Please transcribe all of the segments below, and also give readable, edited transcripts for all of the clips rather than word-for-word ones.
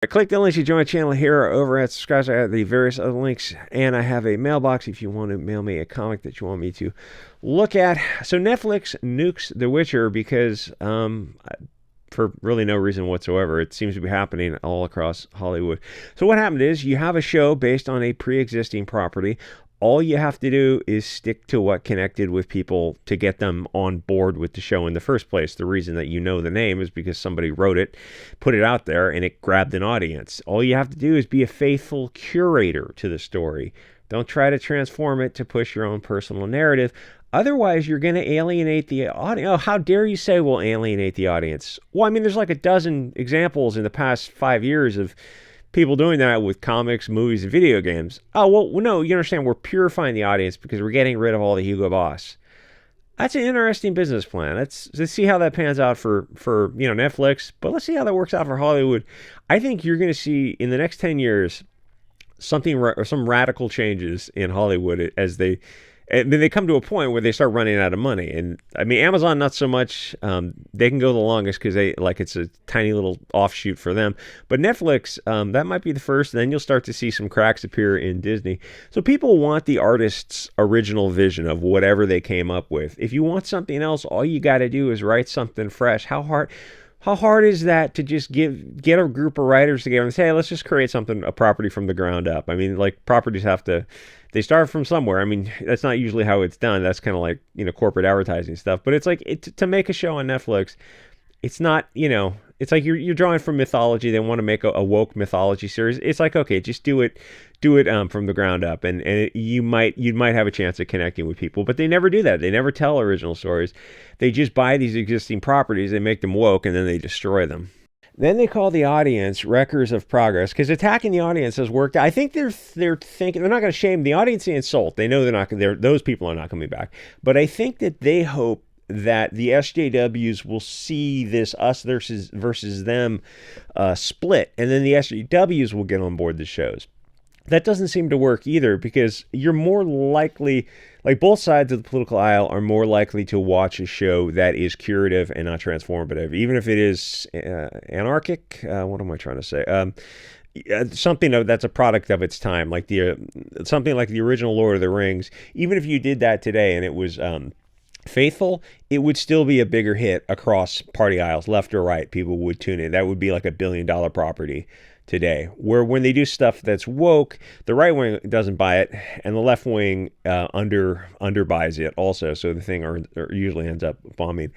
Click the links to join my channel here or over at subscribe. I have the various other links, and I have a mailbox if you want to mail me a comic that you want me to look at. So Netflix nukes The Witcher because for really no reason whatsoever. It seems to be happening all across Hollywood. So what happened is you have a show based on a pre-existing property. All you have to do is stick to what connected with people to get them on board with the show in the first place. The reason that you know the name is because somebody wrote it, put it out there, and it grabbed an audience. All you have to do is be a faithful curator to the story. Don't try to transform it to push your own personal narrative. Otherwise, you're going to alienate the audience. Oh, how dare you say we'll alienate the audience? Well, I mean, there's like a dozen examples in the past 5 years of people doing that with comics, movies, and video games. Oh, well, no, you understand, we're purifying the audience because we're getting rid of all the Hugo Boss. That's an interesting business plan. Let's see how that pans out for Netflix, but let's see how that works out for Hollywood. I think you're going to see in the next 10 years some radical changes in Hollywood as they come to a point where they start running out of money. And I mean, Amazon, not so much. They can go the longest because it's a tiny little offshoot for them. But Netflix, that might be the first. Then you'll start to see some cracks appear in Disney. So people want the artist's original vision of whatever they came up with. If you want something else, all you got to do is write something fresh. How hard is that to just get a group of writers together and say, hey, let's just create a property from the ground up? I mean, like, properties they start from somewhere. I mean, that's not usually how it's done. That's kind of like, corporate advertising stuff. But it's like, to make a show on Netflix, it's not, it's like you're drawing from mythology. They want to make a woke mythology series. It's like, okay, just do it from the ground up, and you might have a chance of connecting with people. But they never do that. They never tell original stories. They just buy these existing properties, they make them woke, and then they destroy them. Then they call the audience wreckers of progress because attacking the audience has worked. I think they're thinking they're not going to shame the audience the insult. They know those people are not coming back. But I think that they hope that the SJWs will see this us versus them split, and then the SJWs will get on board the shows. That doesn't seem to work either, because you're more likely, like, both sides of the political aisle are more likely to watch a show that is curative and not transformative, even if it is anarchic. What am I trying to say? Something that's a product of its time, like something like the original Lord of the Rings. Even if you did that today and it was faithful, it would still be a bigger hit across party aisles, left or right. People would tune in. That would be like $1 billion property today. Where when they do stuff that's woke, the right wing doesn't buy it, and the left wing underbuys it also. So the thing usually ends up bombing.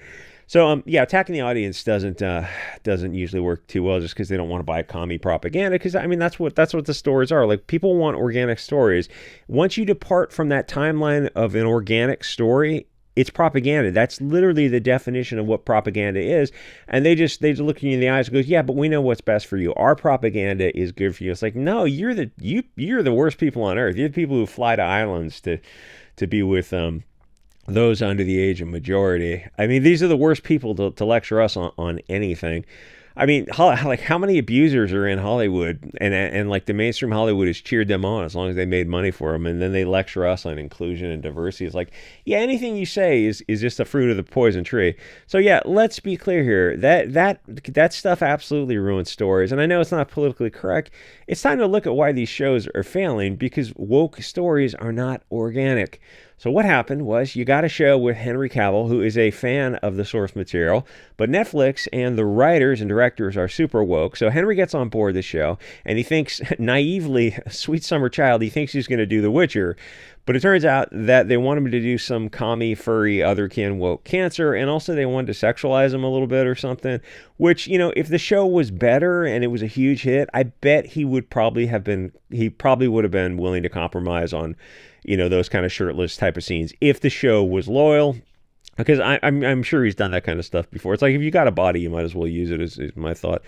So attacking the audience doesn't usually work too well, just because they don't want to buy commie propaganda. Because I mean, that's what the stories are. Like, people want organic stories. Once you depart from that timeline of an organic story, it's propaganda. That's literally the definition of what propaganda is. And they just look you in the eyes and goes, yeah, but we know what's best for you. Our propaganda is good for you. It's like, no, you're the worst people on earth. You're the people who fly to islands to be with those under the age of majority. I mean, these are the worst people to lecture us on anything. I mean, like, how many abusers are in Hollywood, and like the mainstream Hollywood has cheered them on as long as they made money for them, and then they lecture us on inclusion and diversity. It's like, yeah, anything you say is just the fruit of the poison tree. So yeah, let's be clear here. That stuff absolutely ruins stories, and I know it's not politically correct. It's time to look at why these shows are failing, because woke stories are not organic. So what happened was you got a show with Henry Cavill, who is a fan of the source material, but Netflix and the writers and directors are super woke. So Henry gets on board the show, and he thinks, naively, sweet summer child, he thinks he's going to do The Witcher. But it turns out that they want him to do some commie, furry, otherkin, woke cancer, and also they wanted to sexualize him a little bit or something, which, if the show was better and it was a huge hit, I bet he would probably would have been willing to compromise on, those kind of shirtless type of scenes if the show was loyal. Because I'm sure he's done that kind of stuff before. It's like, if you got a body, you might as well use it, is my thought.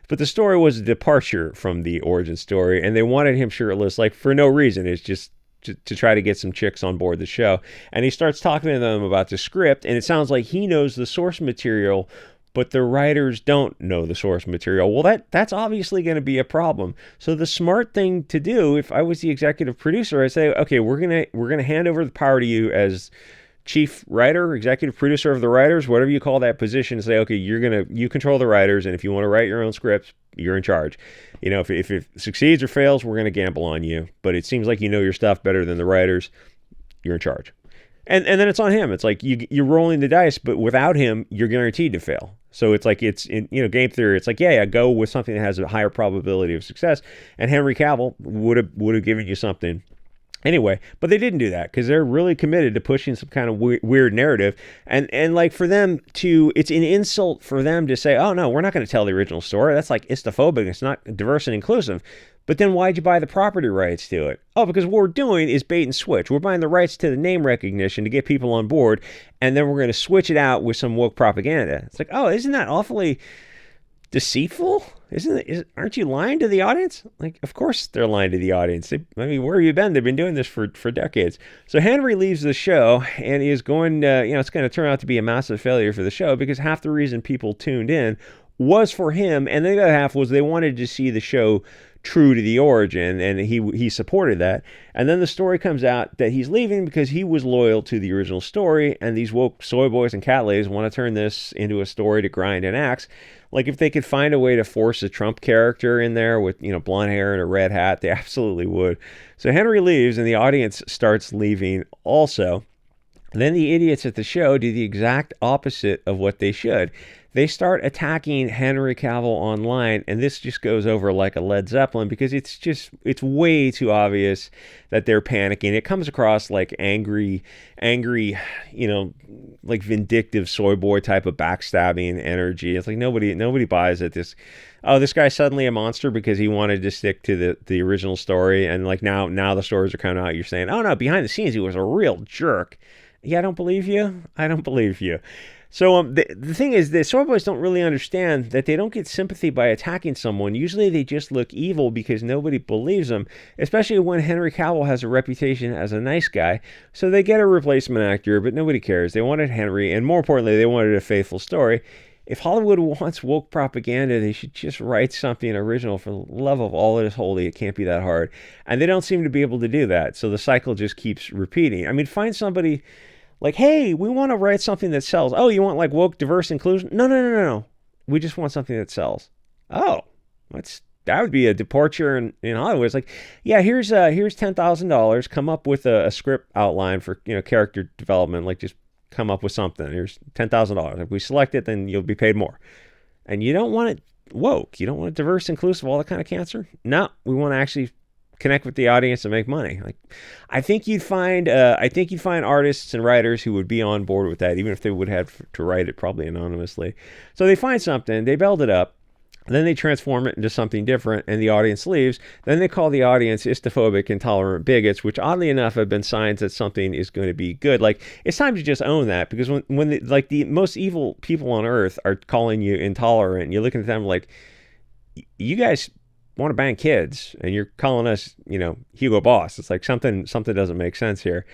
But the story was a departure from the origin story, and they wanted him shirtless, like, for no reason. It's just to try to get some chicks on board the show. And he starts talking to them about the script, and it sounds like he knows the source material, but the writers don't know the source material. Well, that's obviously going to be a problem. So the smart thing to do, if I was the executive producer, I'd say, okay, we're gonna hand over the power to you as chief writer, executive producer of the writers, whatever you call that position, say, okay, you control the writers, and if you want to write your own scripts, you're in charge. If it succeeds or fails, we're going to gamble on you. But it seems like you know your stuff better than the writers. You're in charge. And then it's on him. It's like you're rolling the dice, but without him, you're guaranteed to fail. So it's like it's in game theory. It's like go with something that has a higher probability of success. And Henry Cavill would have given you something anyway, but they didn't do that because they're really committed to pushing some kind of weird narrative. And like for them it's an insult for them to say, oh no, we're not going to tell the original story. That's like istophobic. It's not diverse and inclusive. But then why'd you buy the property rights to it? Oh, because what we're doing is bait and switch. We're buying the rights to the name recognition to get people on board, and then we're going to switch it out with some woke propaganda. It's like, oh, isn't that awfully deceitful? Aren't you lying to the audience? Like, of course they're lying to the audience. Where have you been? They've been doing this for decades. So Henry leaves the show and is going, it's going to turn out to be a massive failure for the show because half the reason people tuned in was for him, and the other half was they wanted to see the show true to the origin, and he supported that. And then the story comes out that he's leaving because he was loyal to the original story, and these woke soy boys and cat ladies want to turn this into a story to grind an axe. Like if they could find a way to force a Trump character in there with blonde hair and a red hat, they absolutely would. So Henry leaves, and the audience starts leaving also. And then the idiots at the show do the exact opposite of what they should. They start attacking Henry Cavill online, and this just goes over like a Led Zeppelin because it's way too obvious that they're panicking. It comes across like angry, like vindictive soy boy type of backstabbing energy. It's like nobody buys it. This guy's suddenly a monster because he wanted to stick to the original story, and like now the stories are coming out. You're saying, oh no, behind the scenes he was a real jerk. Yeah, I don't believe you. So the thing is, the soy boys don't really understand that they don't get sympathy by attacking someone. Usually they just look evil because nobody believes them, especially when Henry Cavill has a reputation as a nice guy. So they get a replacement actor, but nobody cares. They wanted Henry, and more importantly, they wanted a faithful story. If Hollywood wants woke propaganda, they should just write something original. For the love of all that is holy, it can't be that hard. And they don't seem to be able to do that. So the cycle just keeps repeating. I mean, find somebody like, hey, we want to write something that sells. Oh, you want like woke, diverse inclusion? No. We just want something that sells. Oh, that would be a departure in Hollywood. It's like, yeah, here's $10,000. Come up with a script outline for character development. Like just come up with something. Here's $10,000. If we select it, then you'll be paid more. And you don't want it woke. You don't want it diverse, inclusive, all that kind of cancer. No, we want to actually connect with the audience and make money. Like, I think you'd find artists and writers who would be on board with that, even if they would have to write it probably anonymously. So they find something, they build it up, then they transform it into something different, and the audience leaves. Then they call the audience istophobic, intolerant bigots, which oddly enough have been signs that something is going to be good. Like, it's time to just own that, because when the most evil people on earth are calling you intolerant, and you're looking at them like, you guys want to bang kids, and you're calling us, Hugo Boss. It's like something doesn't make sense here.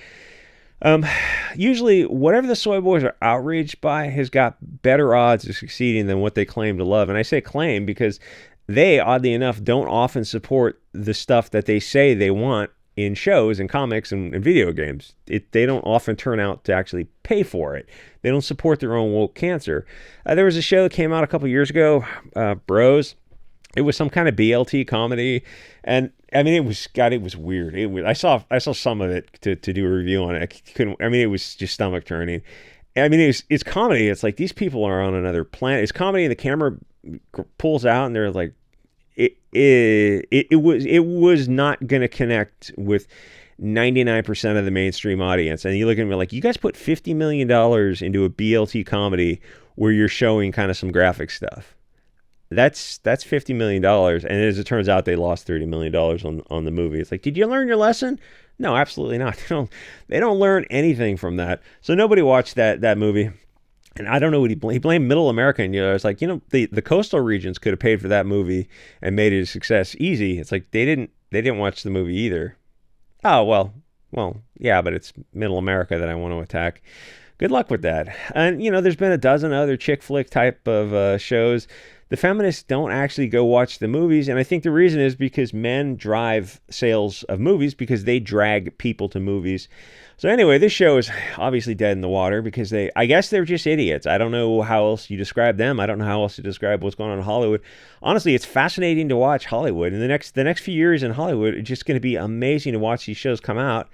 Usually, whatever the soy boys are outraged by has got better odds of succeeding than what they claim to love. And I say claim because they, oddly enough, don't often support the stuff that they say they want in shows and comics and video games. They don't often turn out to actually pay for it. They don't support their own woke cancer. There was a show that came out a couple years ago, Bros. It was some kind of BLT comedy, and I mean, it was weird. I saw some of it to do a review on it. It was just stomach turning. I mean, it's comedy. It's like these people are on another planet. It's comedy, and the camera pulls out, and they're like, it was not going to connect with 99% of the mainstream audience. And you look at me like, you guys put $50 million into a BLT comedy where you're showing kind of some graphic stuff. That's $50 million, and as it turns out, they lost $30 million on the movie. It's like, did you learn your lesson? No, absolutely not. They don't learn anything from that. So nobody watched that movie, and I don't know what he blamed Middle America. And it's like, the coastal regions could have paid for that movie and made it a success easy. It's like they didn't watch the movie either. Oh well, yeah, but it's Middle America that I want to attack. Good luck with that. And there's been a dozen other chick flick type of shows the feminists don't actually go watch the movies. And I think the reason is because men drive sales of movies because they drag people to movies. So anyway, this show is obviously dead in the water because I guess they're just idiots. I don't know how else you describe them. I don't know how else to describe what's going on in Hollywood. Honestly, it's fascinating to watch Hollywood. And the next few years in Hollywood, it's just going to be amazing to watch these shows come out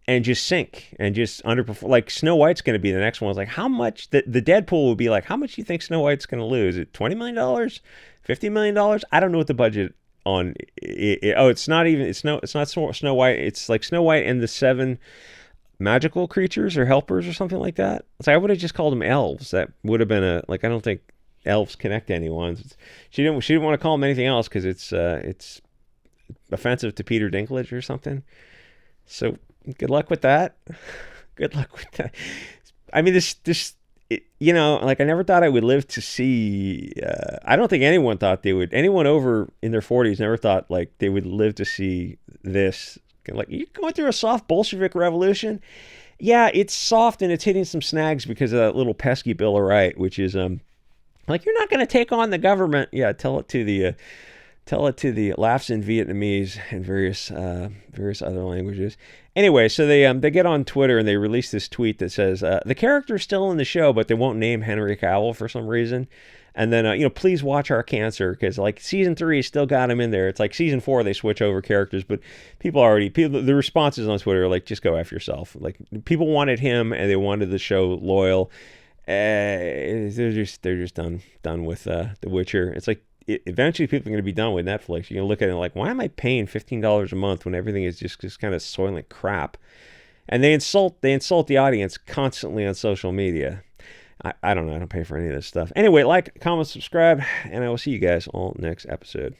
and just sink and just underperform. Like Snow White's going to be the next one. It's like, how much, the Deadpool will be like, how much do you think Snow White's going to lose? Is it $20 million? $50 million? I don't know what the budget on it. Oh, it's not Snow White. It's like Snow White and the 7 magical creatures or helpers or something like that. So I would have just called them elves. That would have been I don't think elves connect to anyone. She didn't want to call them anything else because it's offensive to Peter Dinklage or something. So good luck with that. Good luck with that. I mean, I never thought I would live to see, I don't think anyone over in their 40s never thought like they would live to see this. Like, you're going through a soft Bolshevik revolution? Yeah, it's soft and it's hitting some snags because of that little pesky Bill of Rights, which is, like, you're not going to take on the government. Yeah, tell it to the laughs in Vietnamese and various other languages. Anyway, so they get on Twitter and they release this tweet that says the character's still in the show, but they won't name Henry Cavill for some reason. And then please watch our cancer because like season 3 still got him in there. It's like season 4 they switch over characters, but the responses on Twitter are like, just go F yourself. Like people wanted him and they wanted the show loyal. They're just done with The Witcher. It's like eventually people are going to be done with Netflix. You're going to look at it like, why am I paying $15 a month when everything is just kind of soylent crap? And they insult the audience constantly on social media. I don't know. I don't pay for any of this stuff. Anyway, like, comment, subscribe, and I will see you guys all next episode.